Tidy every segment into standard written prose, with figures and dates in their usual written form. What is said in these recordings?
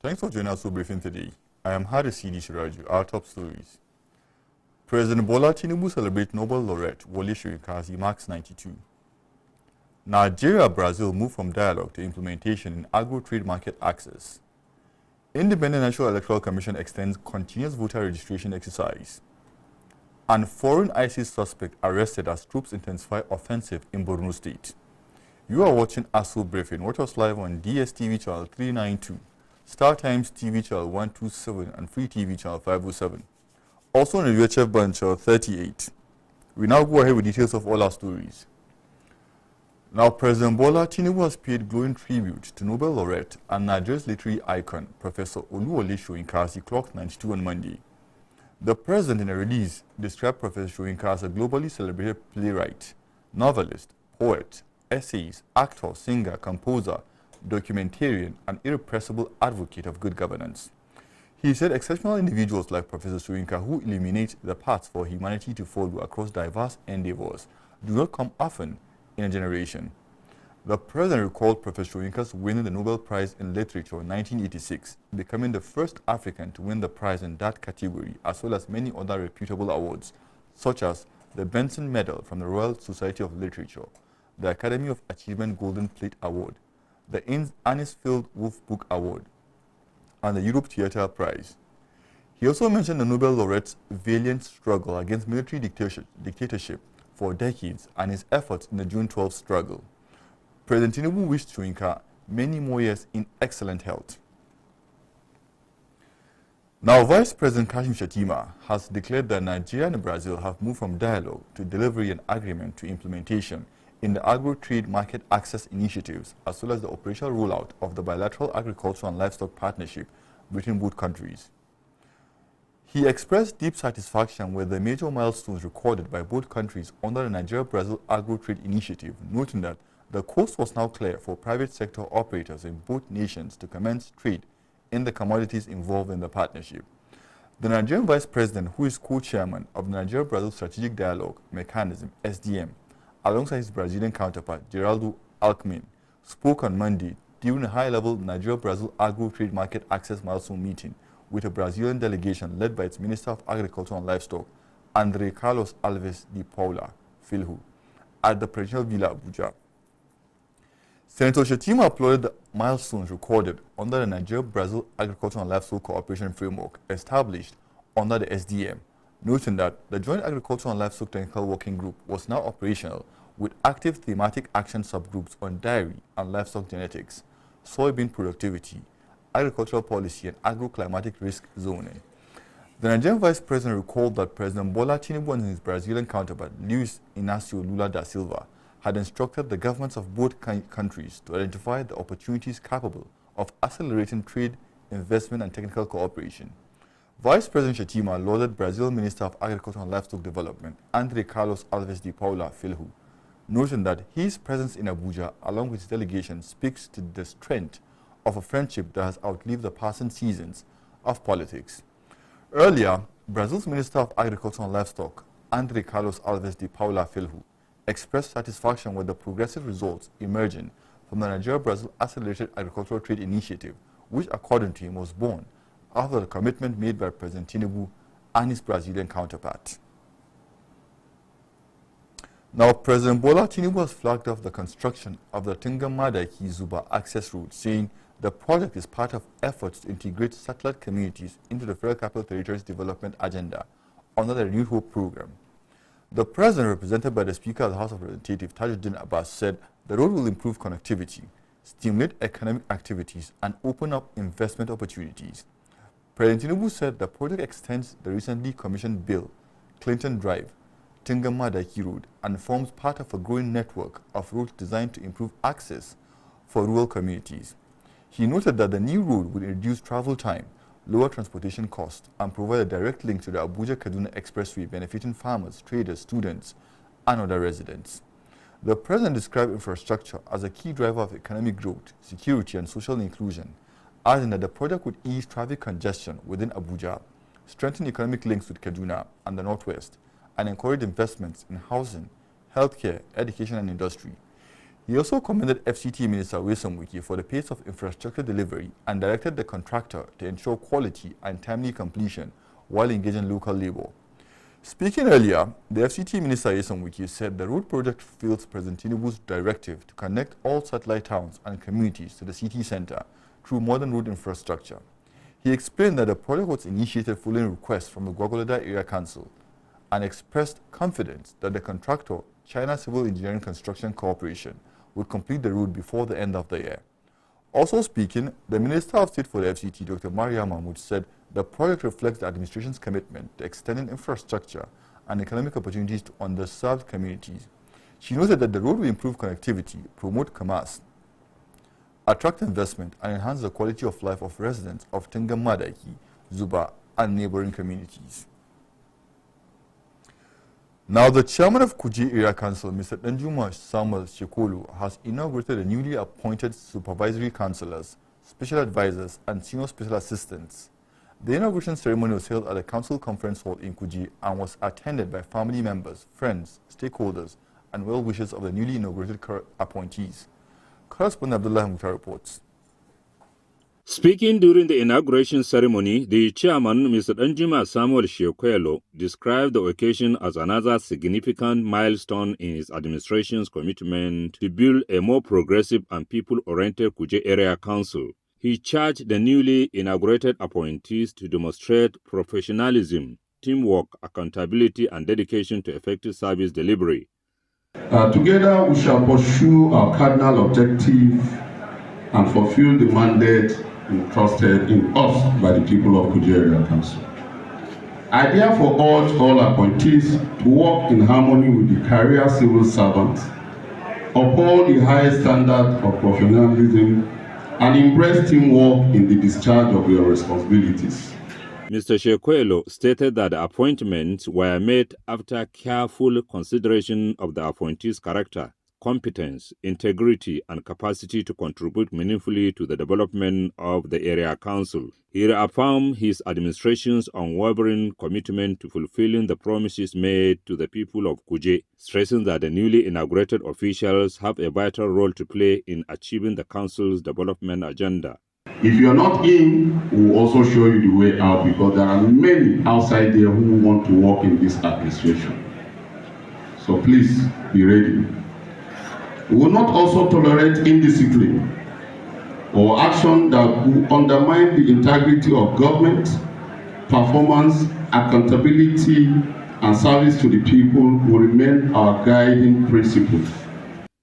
Thanks for joining us for briefing today. I am Hadi Sidi Shiraju. Our top stories. President Bola Tinubu celebrates Nobel laureate Wole Soyinka. He marks 92. Nigeria-Brazil move from dialogue to implementation in agro-trade market access. Independent National Electoral Commission extends continuous voter registration exercise. And foreign ISIS suspect arrested as troops intensify offensive in Borno State. You are watching ASO Briefing. Watch us live on DSTV channel 392, Star Times TV channel 127, and Free TV channel 507. Also on the UHF band channel 38. We now go ahead with details of all our stories. Now, President Bola Tinubu has paid glowing tribute to Nobel laureate and Nigeria's literary icon, Professor Wole Soyinka, as he clocked 92 on Monday. The president, in a release, described Professor Soyinka as a globally celebrated playwright, novelist, poet, essayist, actor, singer, composer, documentarian, and irrepressible advocate of good governance. He said exceptional individuals like Professor Soyinka, who illuminate the paths for humanity to follow across diverse endeavors, do not come often in a generation. The president recalled Professor Soyinka's winning the Nobel Prize in Literature in 1986, becoming the first African to win the prize in that category, as well as many other reputable awards, such as the Benson Medal from the Royal Society of Literature, the Academy of Achievement Golden Plate Award, the Anisfield Wolf Book Award, and the Europe Theatre Prize. He also mentioned the Nobel laureate's valiant struggle against military dictatorship for decades and his efforts in the June 12th struggle. President Tinubu wished Soyinka many more years in excellent health. Now, Vice President Kashim Shettima has declared that Nigeria and Brazil have moved from dialogue to delivery and agreement to implementation in the agro-trade market access initiatives, as well as the operational rollout of the bilateral agricultural and livestock partnership between both countries. He expressed deep satisfaction with the major milestones recorded by both countries under the Nigeria-Brazil agro-trade initiative, noting that the coast was now clear for private sector operators in both nations to commence trade in the commodities involved in the partnership. The Nigerian Vice President, who is co-chairman of the Nigeria-Brazil Strategic Dialogue Mechanism, SDM, alongside his Brazilian counterpart, Geraldo Alckmin, spoke on Monday during a high-level Nigeria-Brazil agro-trade market access milestone meeting with a Brazilian delegation led by its Minister of Agriculture and Livestock, André Carlos Alves de Paula Filho, at the Presidential Villa Abuja. Senator Shettima applauded the milestones recorded under the Nigeria-Brazil Agriculture and Livestock Cooperation Framework established under the SDM, noting that the Joint Agricultural and Livestock Technical Working Group was now operational with active thematic action subgroups on dairy and livestock genetics, soybean productivity, agricultural policy, and agroclimatic risk zoning. The Nigerian Vice President recalled that President Bola Tinubu and his Brazilian counterpart, Luiz Inácio Lula da Silva, had instructed the governments of both countries to identify the opportunities capable of accelerating trade, investment, and technical cooperation. Vice President Shettima lauded Brazil Minister of Agriculture and Livestock Development, André Carlos Alves de Paula Filho, noting that his presence in Abuja, along with his delegation, speaks to the strength of a friendship that has outlived the passing seasons of politics. Earlier, Brazil's Minister of Agriculture and Livestock, André Carlos Alves de Paula Filho, expressed satisfaction with the progressive results emerging from the Nigeria-Brazil Accelerated Agricultural Trade Initiative, which, according to him, was born after the commitment made by President Tinubu and his Brazilian counterpart. Now, President Bola Tinubu has flagged off the construction of the Tingamadaiki-Zuba access road, saying the project is part of efforts to integrate satellite communities into the Federal Capital Territories Development Agenda under the Renewed Hope program. The president, represented by the Speaker of the House of Representatives, Tajuddin Abbas, said the road will improve connectivity, stimulate economic activities, and open up investment opportunities. President Tinubu said the project extends the recently commissioned Bill Clinton Drive, Tingamadaiki Road, and forms part of a growing network of roads designed to improve access for rural communities. He noted that the new road would reduce travel time, lower transportation costs, and provide a direct link to the Abuja-Kaduna Expressway, benefiting farmers, traders, students, and other residents. The president described infrastructure as a key driver of economic growth, security, and social inclusion, adding that the project would ease traffic congestion within Abuja, strengthen economic links with Kaduna and the Northwest, and encourage investments in housing, healthcare, education, and industry. He also commended FCT Minister Wilson Wiki for the pace of infrastructure delivery and directed the contractor to ensure quality and timely completion while engaging local labor. Speaking earlier, the FCT Minister Wilson Wiki said the road project fulfills President Tinubu's directive to connect all satellite towns and communities to the city center through modern road infrastructure. He explained that the project was initiated following requests from the Gwagwalada Area Council and expressed confidence that the contractor, China Civil Engineering Construction Corporation, would complete the road before the end of the year. Also speaking, the Minister of State for the FCT, Dr. Maria Mahmoud, said the project reflects the administration's commitment to extending infrastructure and economic opportunities to underserved communities. She noted that the road will improve connectivity, promote commerce, attract investment, and enhance the quality of life of residents of Tingam Madaki, Zuba, and neighboring communities. Now, the chairman of Kuje Area Council, Mr. Danjuma Samuel Shekolu, has inaugurated the newly appointed supervisory councillors, special advisors, and senior special assistants. The inauguration ceremony was held at the council conference hall in Kuje and was attended by family members, friends, stakeholders, and well-wishers of the newly inaugurated appointees. Correspondent Abdullah Mukhtar reports. Speaking during the inauguration ceremony, the chairman, Mr. Danjuma Samuel Shiokwelo, described the occasion as another significant milestone in his administration's commitment to build a more progressive and people-oriented Kuje Area Council. He charged the newly inaugurated appointees to demonstrate professionalism, teamwork, accountability, and dedication to effective service delivery. Together, we shall pursue our cardinal objective and fulfill the mandate entrusted in us by the people of Kuje Area Council. I therefore urge all appointees to work in harmony with the career civil servants, uphold the highest standard of professionalism, and embrace teamwork in the discharge of your responsibilities. Mr. Shekwelo stated that the appointments were made after careful consideration of the appointee's character, competence, integrity, and capacity to contribute meaningfully to the development of the area council. He reaffirmed his administration's unwavering commitment to fulfilling the promises made to the people of Kuje, stressing that the newly inaugurated officials have a vital role to play in achieving the council's development agenda. If you are not in, we will also show you the way out, because there are many outside there who want to work in this administration. So please be ready. We will not also tolerate indiscipline or action that will undermine the integrity of government, performance, accountability, and service to the people will remain our guiding principles.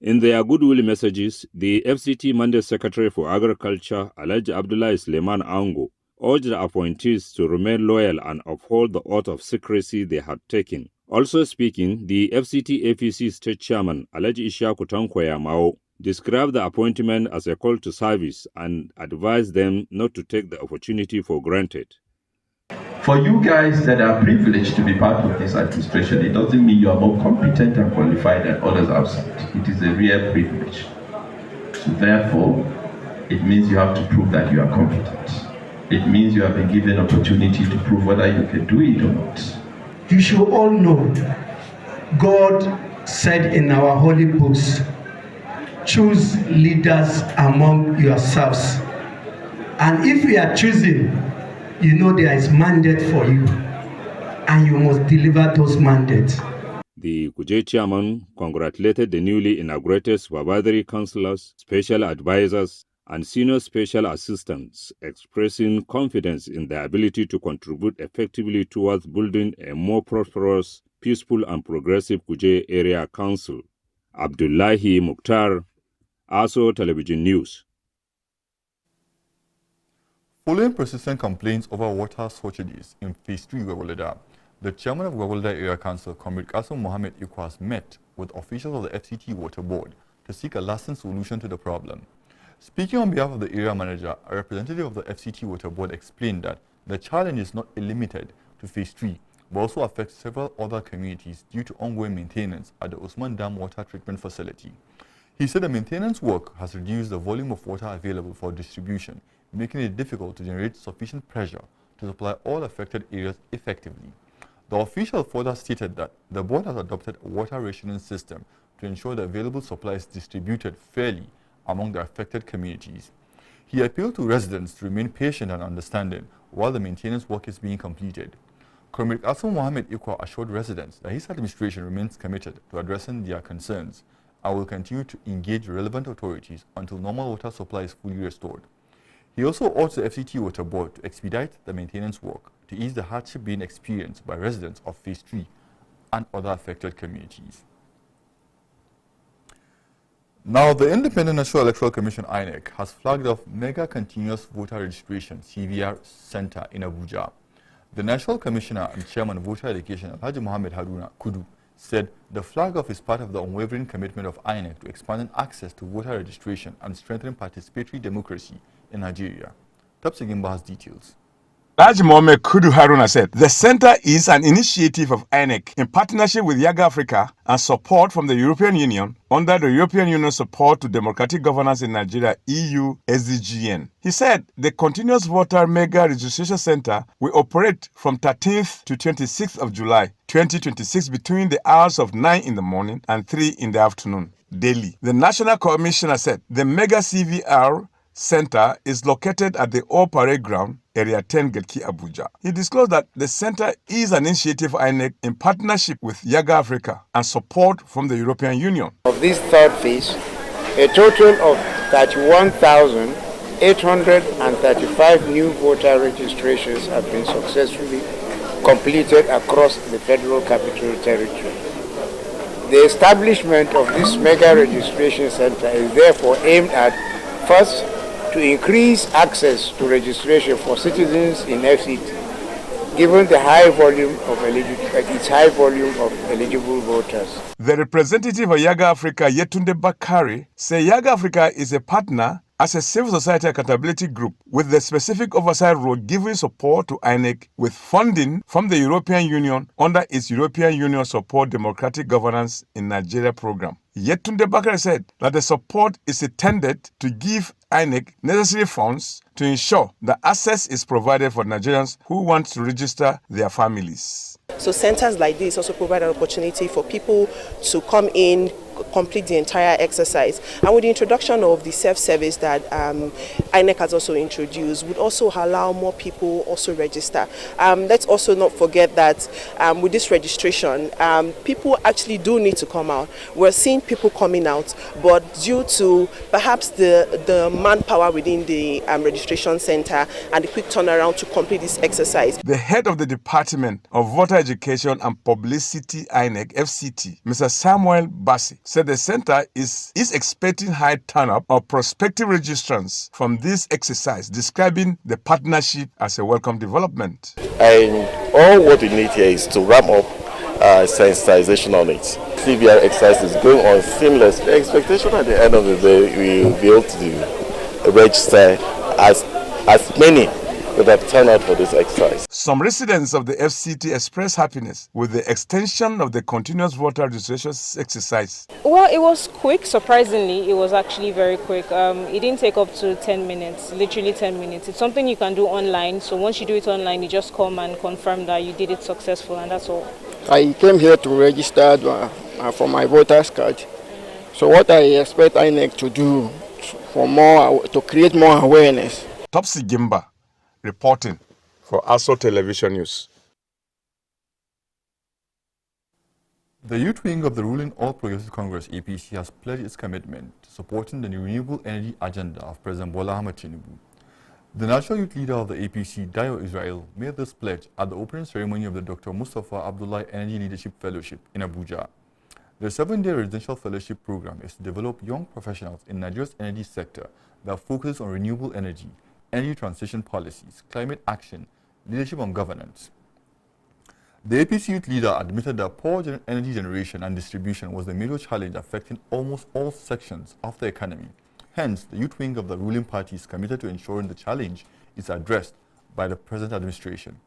In their goodwill messages, the FCT Mandate Secretary for Agriculture, Alhaji Abdullah Suleiman Ango, urged the appointees to remain loyal and uphold the oath of secrecy they had taken. Also speaking, the FCT APC State Chairman, Alhaji Ishaku Tankwaya Mao, described the appointment as a call to service and advised them not to take the opportunity for granted. For you guys that are privileged to be part of this administration, it doesn't mean you are more competent and qualified than others outside. It is a real privilege. So therefore, it means you have to prove that you are competent. It means you have been given opportunity to prove whether you can do it or not. You should all know, God said in our holy books, choose leaders among yourselves. And if we are choosing, you know there is mandate for you, and you must deliver those mandates. The Kuje chairman congratulated the newly inaugurated supervisory councillors, special advisors, and senior special assistants, expressing confidence in their ability to contribute effectively towards building a more prosperous, peaceful, and progressive Kuje Area Council. Abdullahi Mukhtar, ASO Television News. Following persistent complaints over water shortages in Phase 3 Gwagwalada, the chairman of Gwagwalada Area Council, Comrade Qasim Mohammed Ikwas, met with officials of the FCT Water Board to seek a lasting solution to the problem. Speaking on behalf of the area manager, a representative of the FCT Water Board explained that the challenge is not limited to Phase 3, but also affects several other communities due to ongoing maintenance at the Usman Dam Water Treatment Facility. He said the maintenance work has reduced the volume of water available for distribution, making it difficult to generate sufficient pressure to supply all affected areas effectively. The official further stated that the board has adopted a water rationing system to ensure the available supply is distributed fairly among the affected communities. He appealed to residents to remain patient and understanding while the maintenance work is being completed. Comrade Asim Mohammed Ikwa assured residents that his administration remains committed to addressing their concerns and will continue to engage relevant authorities until normal water supply is fully restored. He also urged the FCT Water Board to expedite the maintenance work to ease the hardship being experienced by residents of Phase 3 and other affected communities. Now, the Independent National Electoral Commission (INEC) has flagged off Mega Continuous Voter Registration (CVR) Center in Abuja. The National Commissioner and Chairman of Voter Education, Alhaji Mohammed Haruna Kudu, said the flag-off is part of the unwavering commitment of INEC to expanding access to voter registration and strengthening participatory democracy in Nigeria. Tapsi Gimba has details. Alhaji Mohammed Kudu Haruna said the center is an initiative of INEC in partnership with Yaga Africa and support from the European Union under the European Union Support to Democratic Governance in Nigeria EU SDGN. He said the Continuous Voter Mega Registration Center will operate from 13th to 26th of July 2026 between the hours of 9 in the morning and 3 in the afternoon daily. The National Commissioner said the Mega CVR Center is located at the Old Parade Ground, Area 10, Getki, Abuja. He disclosed that the center is an initiative of INEC in partnership with Yaga Africa and support from the European Union. Of this third phase, a total of 31,835 new voter registrations have been successfully completed across the Federal Capital Territory. The establishment of this mega registration center is therefore aimed at, first, to increase access to registration for citizens in FCT, given the high volume of eligible voters. The representative of Yaga Africa, Yetunde Bakari, said Yaga Africa is a partner as a civil society accountability group with the specific oversight role giving support to INEC with funding from the European Union under its European Union Support Democratic Governance in Nigeria program. Yetunde Bakari said that the support is intended to give INEC necessary funds to ensure that access is provided for Nigerians who want to register their families. So centers like this also provide an opportunity for people to come in, complete the entire exercise. And with the introduction of the self-service that INEC has also introduced, would also allow more people also register. Let's also not forget that with this registration, people actually do need to come out. We're seeing people coming out, but due to perhaps the manpower within the registration center and the quick turnaround to complete this exercise. The head of the Department of Voter Education and Publicity, INEC, FCT, Mr. Samuel Bassi, said the center is expecting high turnout of prospective registrants from this exercise, describing the partnership as a welcome development. And all what we need here is to ramp up sensitization on it. CVR exercise is going on seamless. The expectation at the end of the day, we will be able to register as many that have turned out for this exercise. Some residents of the FCT expressed happiness with the extension of the continuous voter registration exercise. Well, it was quick. Surprisingly, it was actually very quick. It didn't take up to 10 minutes, literally 10 minutes. It's something you can do online. So once you do it online, you just come and confirm that you did it successful, and that's all. I came here to register for my voter's card. So what I expect INEC to do to create more awareness. Topsy Gimba reporting for ASO Television News. The youth wing of the ruling All Progressive Congress APC has pledged its commitment to supporting the renewable energy agenda of President Bola Ahmed Tinubu. The national youth leader of the APC, Dayo Israel, made this pledge at the opening ceremony of the Dr. Mustafa Abdullah Energy Leadership Fellowship in Abuja. The 7-day residential fellowship program is to develop young professionals in Nigeria's energy sector that focuses on renewable energy transition policies, climate action, leadership and governance. The APC youth leader admitted that poor energy generation and distribution was the major challenge affecting almost all sections of the economy. Hence, the youth wing of the ruling party is committed to ensuring the challenge is addressed by the present administration.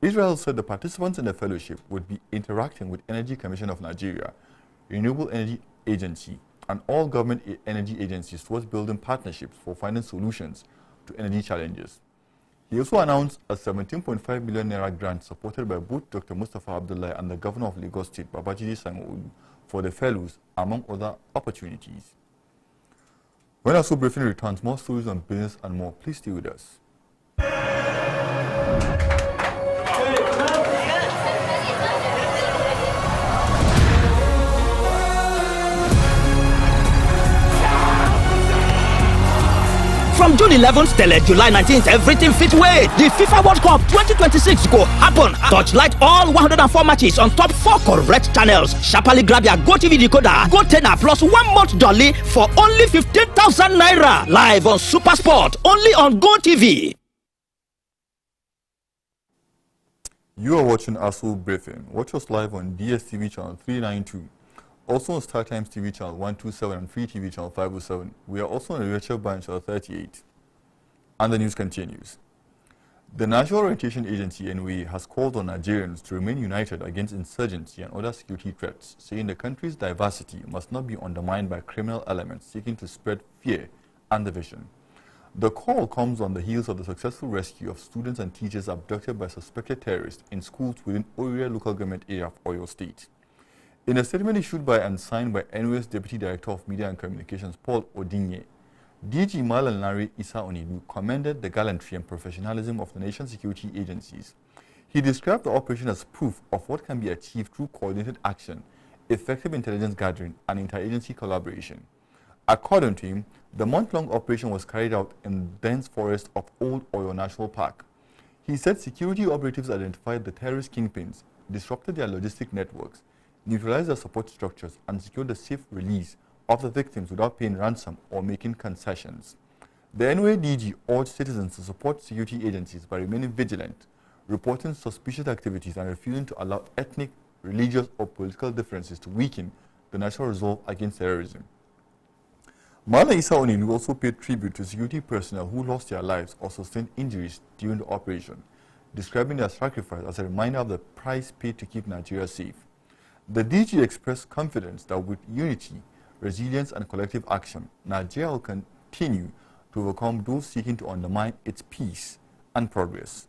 Israel said the participants in the fellowship would be interacting with Energy Commission of Nigeria, Renewable Energy Agency, and all government energy agencies towards building partnerships for finding solutions to energy challenges. He also announced a 17.5 million naira grant supported by both Dr. Mustafa Abdullahi and the Governor of Lagos State, Babajide Sanwo-Olu, for the fellows, among other opportunities. When also briefing returns, more stories on business and more. Please stay with us. From June 11th till July 19th, everything fit wait. The FIFA World Cup 2026 go happen. Touchlight all 104 matches on top 4 correct channels. Sharply grab your GoTV decoder, Go Tenor plus 1 month dolly for only 15,000 naira. Live on Super Sport, only on GoTV. You are watching ASU Briefing. Watch us live on DSTV channel 392. Also on StarTimes TV channel 127 and Free TV channel 507. We are also on the virtual band channel 38. And the news continues. The National Orientation Agency (NOA) has called on Nigerians to remain united against insurgency and other security threats, saying the country's diversity must not be undermined by criminal elements seeking to spread fear and division. The call comes on the heels of the successful rescue of students and teachers abducted by suspected terrorists in schools within Oria local government area of Oyo State. In a statement issued by and signed by NOA's Deputy Director of Media and Communications, Paul Odinye, DG Malanari Isa Onilu commended the gallantry and professionalism of the nation's security agencies. He described the operation as proof of what can be achieved through coordinated action, effective intelligence gathering, and interagency collaboration. According to him, the month-long operation was carried out in the dense forest of Old Oyo National Park. He said security operatives identified the terrorist kingpins, disrupted their logistic networks, neutralized their support structures, and secured the safe release of the victims without paying ransom or making concessions. The NOA DG urged citizens to support security agencies by remaining vigilant, reporting suspicious activities, and refusing to allow ethnic, religious, or political differences to weaken the national resolve against terrorism. Mala Isa Oninu also paid tribute to security personnel who lost their lives or sustained injuries during the operation, describing their sacrifice as a reminder of the price paid to keep Nigeria safe. The DG expressed confidence that with unity, resilience, and collective action, Nigeria will continue to overcome those seeking to undermine its peace and progress.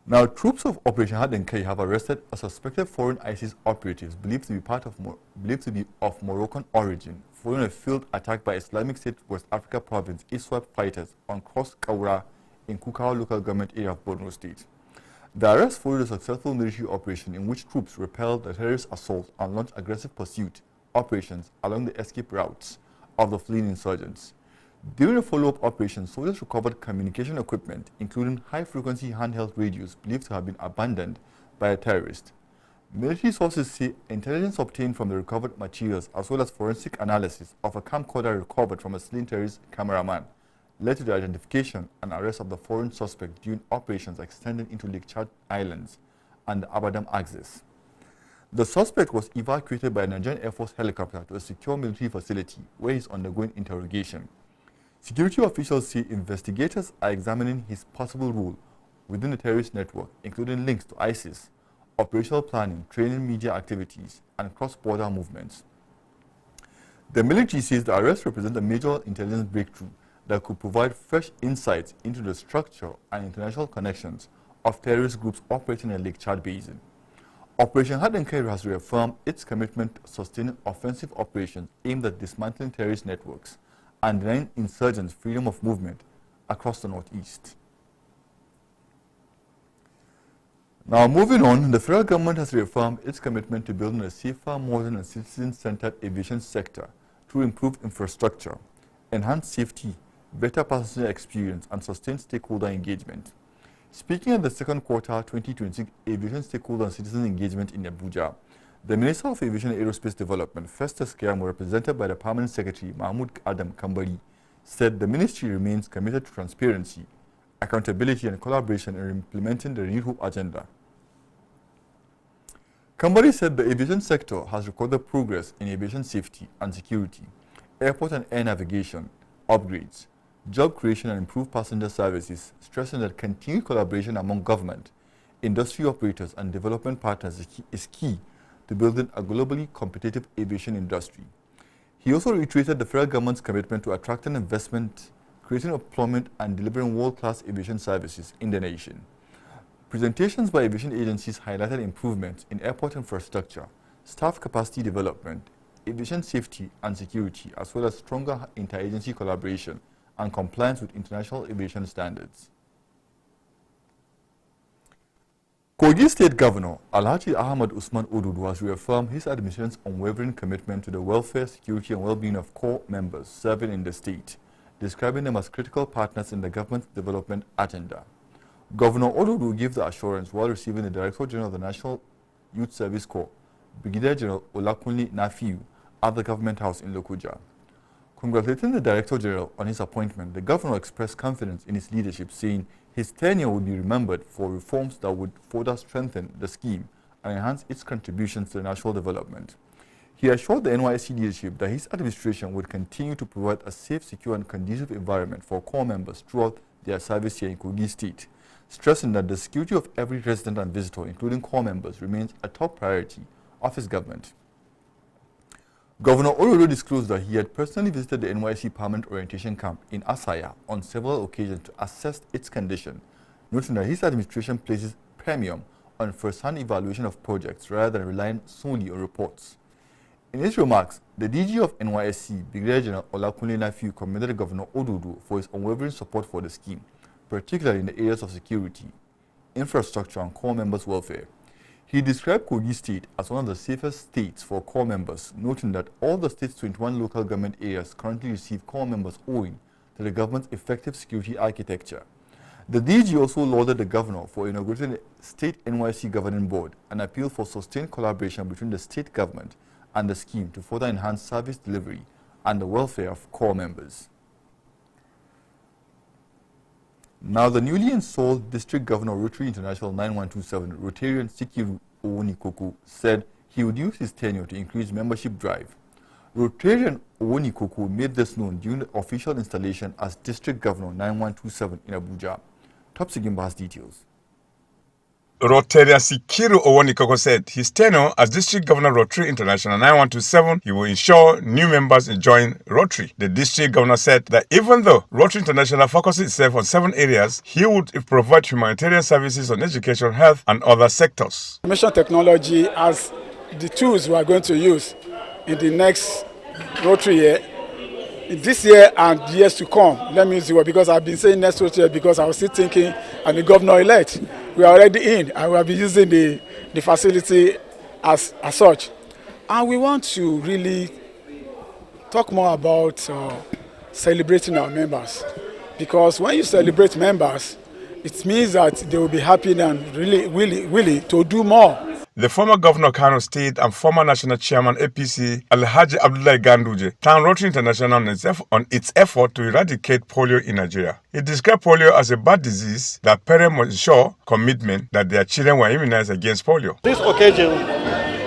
Now, troops of Operation Hadenkei have arrested a suspected foreign ISIS operatives believed to be of Moroccan origin following a failed attack by Islamic State West Africa Province ISWAP fighters on Cross Kaura in Kukawa local government area of Borno State. The arrest followed a successful military operation in which troops repelled the terrorist assault and launched aggressive pursuit operations along the escape routes of the fleeing insurgents. During the follow-up operation, soldiers recovered communication equipment, including high-frequency handheld radios believed to have been abandoned by a terrorist. Military sources say intelligence obtained from the recovered materials, as well as forensic analysis of a camcorder recovered from a slain terrorist cameraman, led to the identification and arrest of the foreign suspect during operations extending into Lake Chad Islands and the Abadam axis. The suspect was evacuated by a Nigerian Air Force helicopter to a secure military facility where he is undergoing interrogation. Security officials say investigators are examining his possible role within the terrorist network, including links to ISIS, operational planning, training, media activities, and cross-border movements. The military says the arrest represents a major intelligence breakthrough that could provide fresh insights into the structure and international connections of terrorist groups operating in the Lake Chad Basin. Operation Hadenkei has reaffirmed its commitment to sustaining offensive operations aimed at dismantling terrorist networks and denying insurgents freedom of movement across the Northeast. Now, moving on, the federal government has reaffirmed its commitment to building a safer, modern, and citizen-centered aviation sector through improved infrastructure, enhanced safety, better passenger experience, and sustained stakeholder engagement. Speaking at the second quarter 2026 Aviation Stakeholder and Citizen Engagement in Abuja, the Minister of Aviation and Aerospace Development, Festus Keyamo, represented by the Permanent Secretary Mahmoud Adam Kambari, said the ministry remains committed to transparency, accountability, and collaboration in implementing the Renewed Hope agenda. Kambari said the aviation sector has recorded progress in aviation safety and security, airport and air navigation, upgrades, job creation, and improved passenger services, stressing that continued collaboration among government, industry operators, and development partners is key to building a globally competitive aviation industry. He also reiterated the federal government's commitment to attracting investment creating employment and delivering world-class aviation services in the nation. Presentations by aviation agencies highlighted improvements in airport infrastructure, staff capacity development, aviation safety and security, as well as stronger interagency collaboration and compliance with international aviation standards. Kogi State Governor Alhaji Ahmad Usman Odudu has reaffirmed his administration's unwavering commitment to the welfare, security and well-being of core members serving in the state, describing them as critical partners in the government's development agenda. Governor Odudu gave the assurance while receiving the Director General of the National Youth Service Corps, Brigadier General Olakunle Nafiu, at the Government House in Lokoja. Congratulating the Director General on his appointment, the Governor expressed confidence in his leadership, saying his tenure would be remembered for reforms that would further strengthen the scheme and enhance its contributions to national development. He assured the NYSC leadership that his administration would continue to provide a safe, secure and conducive environment for corps members throughout their service here in Kogi State, stressing that the security of every resident and visitor, including corps members, remains a top priority of his government. Governor Odudu disclosed that he had personally visited the NYSC Permanent Orientation Camp in Asaya on several occasions to assess its condition, noting that his administration places premium on first-hand evaluation of projects rather than relying solely on reports. In his remarks, the DG of NYSC, Brigadier General Olakunle Nafiu, commended Governor Odudu for his unwavering support for the scheme, particularly in the areas of security, infrastructure and corps members' welfare. He described Kogi State as one of the safest states for corps members, noting that all the state's 21 local government areas currently receive corps members owing to the government's effective security architecture. The DG also lauded the governor for inaugurating the State NYSC Governing Board and appealed for sustained collaboration between the state government and the scheme to further enhance service delivery and the welfare of corps members. Now, the newly installed District Governor Rotary International 9127, Rotarian Sikiru Owonikoku, said he would use his tenure to increase membership drive. Rotarian Owonikoku made this known during the official installation as District Governor 9127 in Abuja. Top Sigimba has details. Rotarian Sikiru Owonikoku said his tenure as District Governor Rotary International 9127, he will ensure new members join Rotary. The District Governor said that even though Rotary International focuses itself on 7 areas, he would provide humanitarian services on education, health and other sectors. Information technology as the tools we are going to use in the next Rotary year, in this year and years to come. Let me use the word because I've been saying next Rotary year because I was still thinking I'm a governor-elect. We are already in and we will be using the facility as such. And we want to really talk more about celebrating our members. Because when you celebrate members, it means that they will be happy and really willing to do more. The former governor of Kano State and former national chairman APC, Alhaji Abdullahi Ganduje, thanked Rotary International on its effort to eradicate polio in Nigeria. He described polio as a bad disease that parents must ensure commitment that their children were immunized against polio. This occasion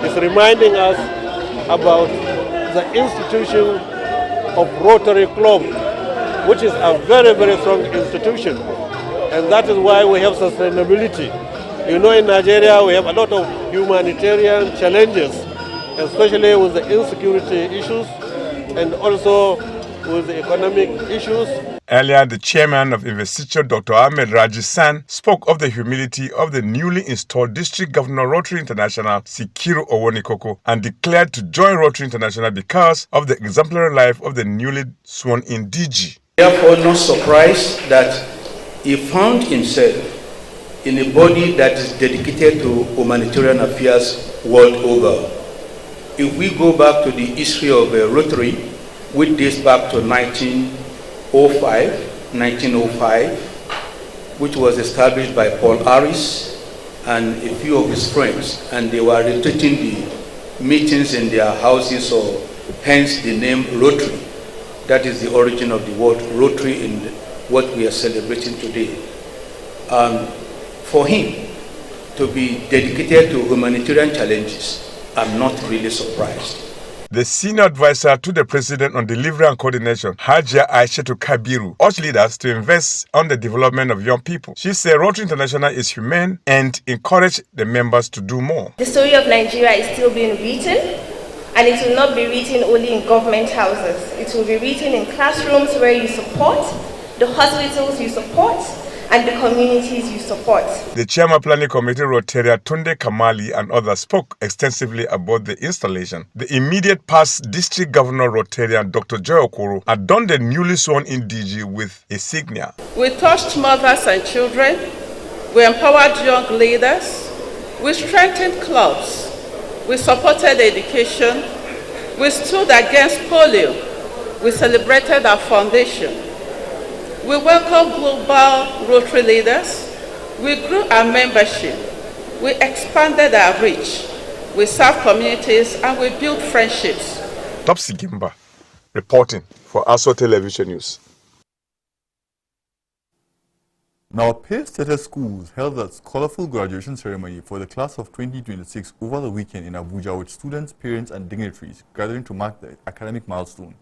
is reminding us about the institution of Rotary Club, which is a very, very strong institution. And that is why we have sustainability. You know, in Nigeria, we have a lot of humanitarian challenges, especially with the insecurity issues and also with the economic issues. Earlier, the chairman of Investiture, Dr. Ahmed Rajisan, spoke of the humility of the newly installed District Governor Rotary International, Sikiru Owonikoku, and declared to join Rotary International because of the exemplary life of the newly sworn-in DG. Therefore, not surprised that he found himself in a body that is dedicated to humanitarian affairs world over. If we go back to the history of Rotary, which dates back to 1905, which was established by Paul Harris and a few of his friends, and they were retreating the meetings in their houses, so hence the name Rotary. That is the origin of the word Rotary in what we are celebrating today. For him to be dedicated to humanitarian challenges, I'm not really surprised. The senior advisor to the president on delivery and coordination, Hajia Aishatu Kabiru, urged leaders to invest on the development of young people. She said Rotary International is humane and encouraged the members to do more. The story of Nigeria is still being written, and it will not be written only in government houses. It will be written in classrooms where you support the hospitals you support, and the communities you support. The Chairman Planning Committee Rotarian Tunde Kamali and others spoke extensively about the installation. The immediate past District Governor Rotarian Dr. Joy Okoro adorned the newly sworn-in DG with a signia. We touched mothers and children, we empowered young leaders, we strengthened clubs, we supported education, we stood against polio, we celebrated our foundation. We welcome global Rotary leaders, we grew our membership, we expanded our reach, we served communities, and we built friendships. Topsy Gimba, reporting for ASO Television News. Now, Peer-stated schools held a colorful graduation ceremony for the class of 2026 over the weekend in Abuja with students, parents, and dignitaries gathering to mark the academic milestone.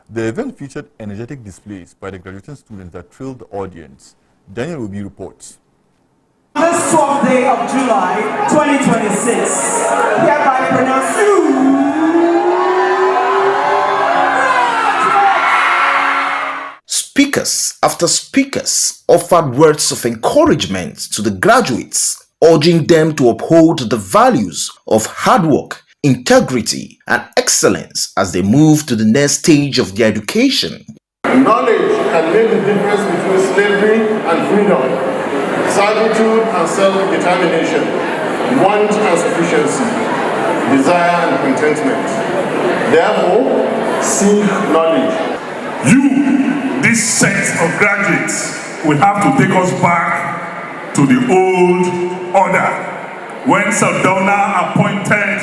The event featured energetic displays by the graduating students that thrilled the audience. Daniel Obi reports. This 12th day of July 2026, hereby pronounce you. Speakers after speakers offered words of encouragement to the graduates, urging them to uphold the values of hard work, integrity, and excellence as they move to the next stage of their education. Knowledge can make the difference between slavery and freedom, servitude and self-determination, want and sufficiency, desire and contentment. Therefore, seek knowledge. This set of graduates will have to take us back to the old order when Sardauna appointed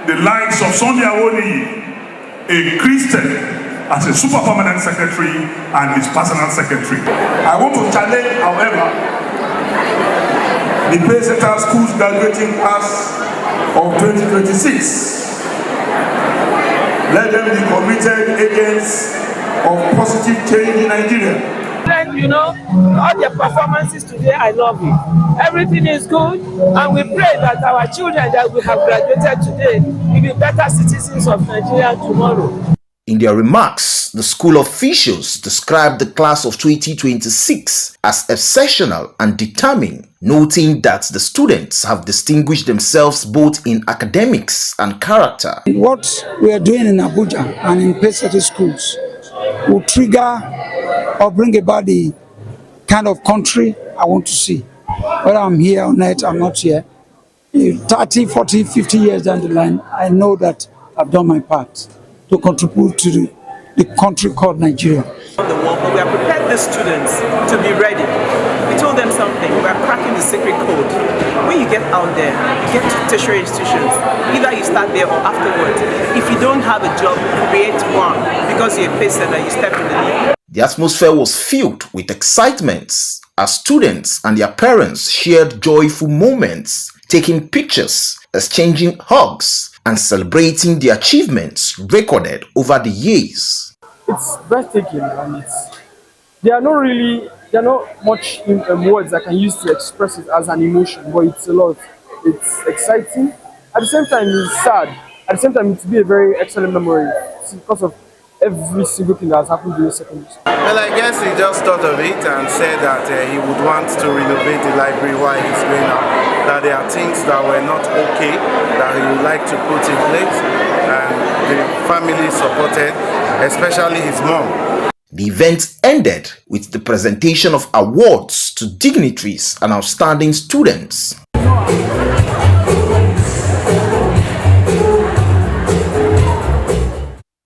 the likes of Sunday Awoni, a Christian, as a super permanent secretary and his personal secretary. I want to challenge, however, the Peer-stated schools graduating class of 2026. Let them be committed agents of positive change in Nigeria. You know, all the performances today, I love it. Everything is good, and we pray that our children that we have graduated today will be better citizens of Nigeria tomorrow. In their remarks, the school officials described the class of 2026 as exceptional and determined, noting that the students have distinguished themselves both in academics and character. What we are doing in Abuja and in Peer-stated schools will trigger or bring about the kind of country I want to see. Whether I'm here or not, I'm not here. 30, 40, 50 years down the line, I know that I've done my part to contribute to the country called Nigeria. But we have prepared the students to be ready. We told them something, we are cracking the secret code. When you get out there, you get to tertiary institutions, either you start there or afterwards. If you don't have a job, create one, because you're a patient and you step in the lead. The atmosphere was filled with excitement as students and their parents shared joyful moments, taking pictures, exchanging hugs, and celebrating the achievements recorded over the years. It's breathtaking, and there are not much words I can use to express it as an emotion, but it's a lot. It's exciting. At the same time, it's sad. At the same time, it will be a very excellent memory because of every single thing that has happened during secondary school. Well, I guess he just thought of it and said that he would want to renovate the library while he's going out. That there are things that were not okay that he would like to put in place, and the family supported, especially his mom. The event ended with the presentation of awards to dignitaries and outstanding students.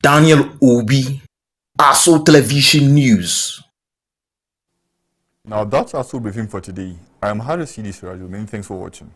Daniel Obi, ASO Television News. Now that's ASO Briefing for today. I am Harris C.D. Suraju. Many thanks for watching.